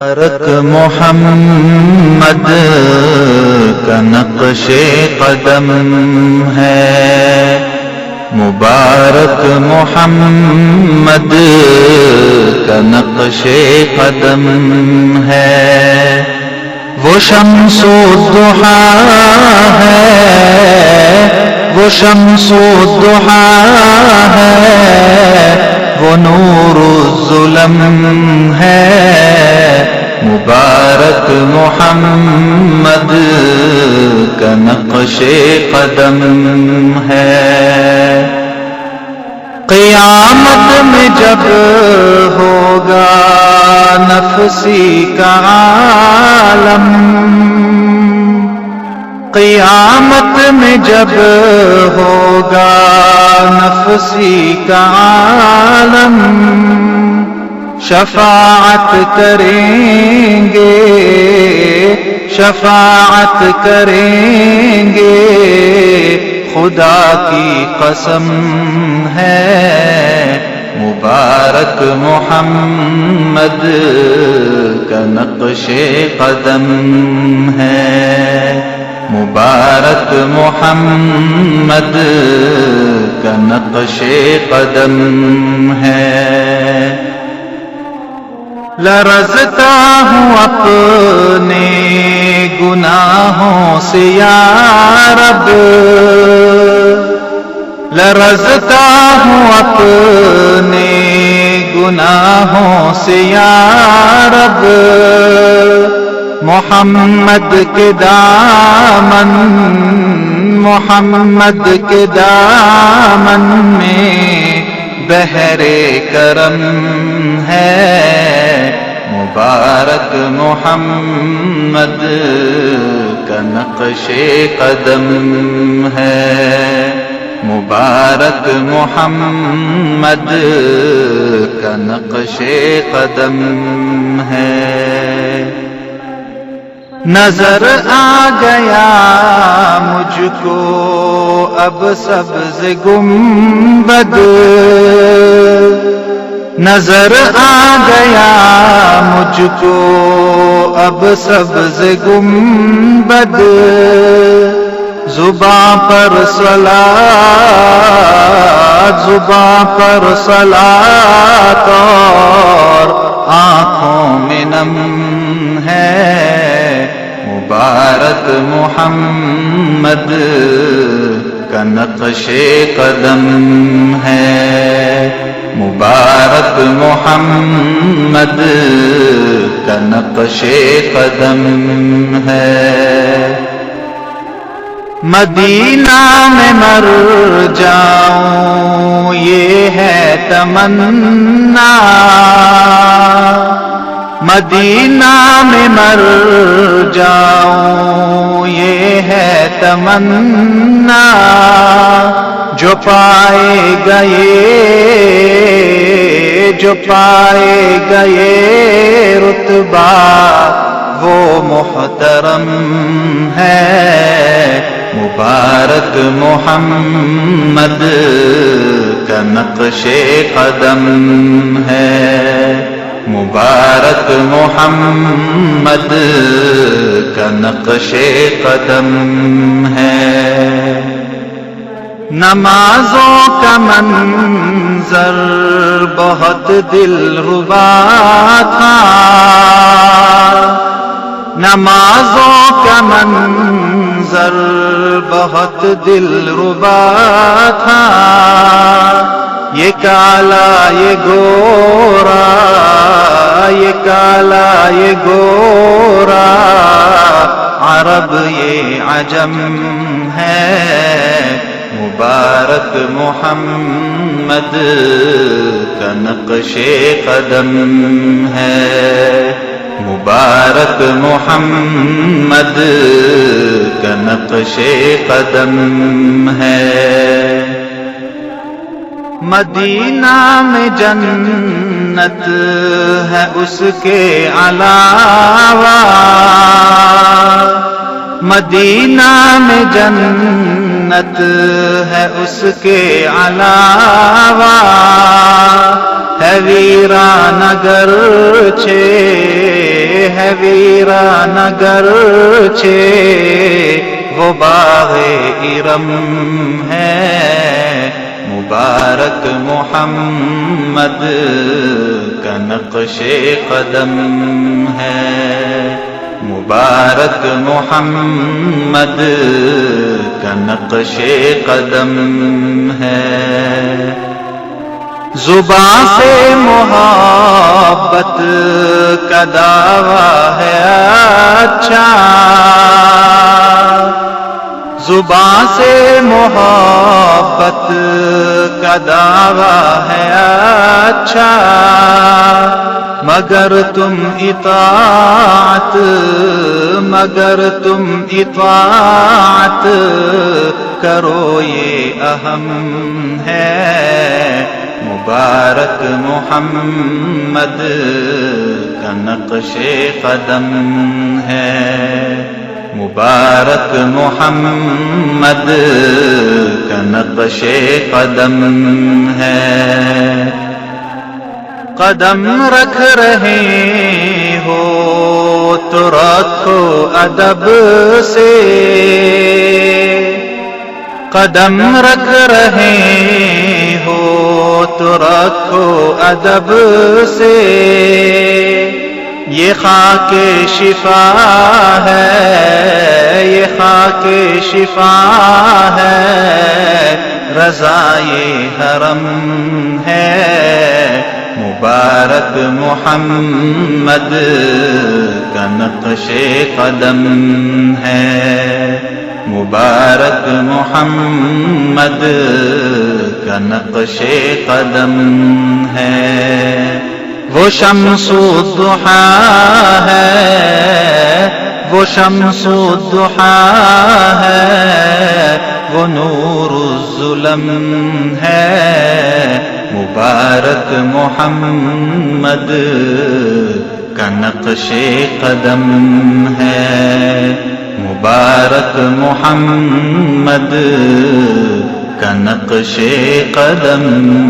مبارک محمد کا نقش قدم ہے، مبارک محمد کا نقش قدم ہے، وہ شمس الضحیٰ ہے، وہ شمس الضحیٰ ہے، وہ نور الظلم ہے، مبارک محمد کا نقش قدم ہے۔ قیامت میں جب ہوگا نفسی کا عالم، قیامت میں جب ہوگا نفسی کا عالم، شفاعت کریں گے، شفاعت کریں گے، خدا کی قسم ہے، مبارک محمد کا نقش قدم ہے، مبارک محمد کا نقش قدم ہے۔ لرزتا ہوں اپنے گناہوں سے یا رب، لرزتا ہوں اپنے گناہوں سے یا رب، محمد کے دامن، محمد کے دامن میں بحر کرم ہے، مبارک محمد کا نقش قدم ہے، مبارک محمد کا نقش قدم ہے۔ نظر آ گیا مجھ کو اب سبز گنبد، نظر آ گیا مجھ کو اب سبز گنبد، زباں پر صلات، زباں پر صلات اور آنکھوں میں نم ہے، مبارک محمد کا نقش قدم ہے، مبارک محمد کا نقش قدم ہے۔ مدینہ میں مر جاؤں یہ ہے تمنا، مدینہ میں مر جاؤں یہ ہے تمنا، جو پائے گئے، جو پائے گئے رتبہ وہ محترم ہے، مبارک محمد کا نقش قدم ہے، مبارک محمد کا نقش قدم ہے۔ نمازوں کا منظر بہت دلربا تھا، نمازوں کا منظر بہت دلربا تھا، یہ کالا یہ گورا، یہ کالا یہ گورا، عرب یہ عجم ہے، مبارک محمد کا نقش قدم ہے، مبارک محمد کا نقش قدم ہے۔ مدینہ میں جنت ہے اس کے علاوہ، مدینہ میں جنت ہے اس کے علاوہ، ہے ویران اگرچہ ہے ویران گرچہ وہ باغ ارم ہے، مبارک محمد کا نقش قدم ہے، مبارک محمد کا نقش قدم ہے۔ زباں سے محبت کا دعویٰ ہے اچھا، زباں سے محبت کا دعویٰ ہے اچھا، مگر تم اطاعت کرو یہ اہم ہے، مبارک محمد کا نقش قدم ہے، مبارک محمد کا نقش قدم ہے۔ قدم رکھ رہے ہو تو رکھو ادب سے، قدم رکھ رہے ہو تو رکھو ادب سے، یہ خاک شفا ہے، یہ خاک شفا ہے، رضائے حرم ہے، مبارک محمد کا نقش قدم ہے، مبارک محمد کا نقش قدم ہے۔ وہ شمس الضحیٰ ہے، وہ شمس الضحیٰ ہے، وہ نور الظلم ہے، مبارک محمد کا نقش قدم ہے، مبارک محمد کا نقش قدم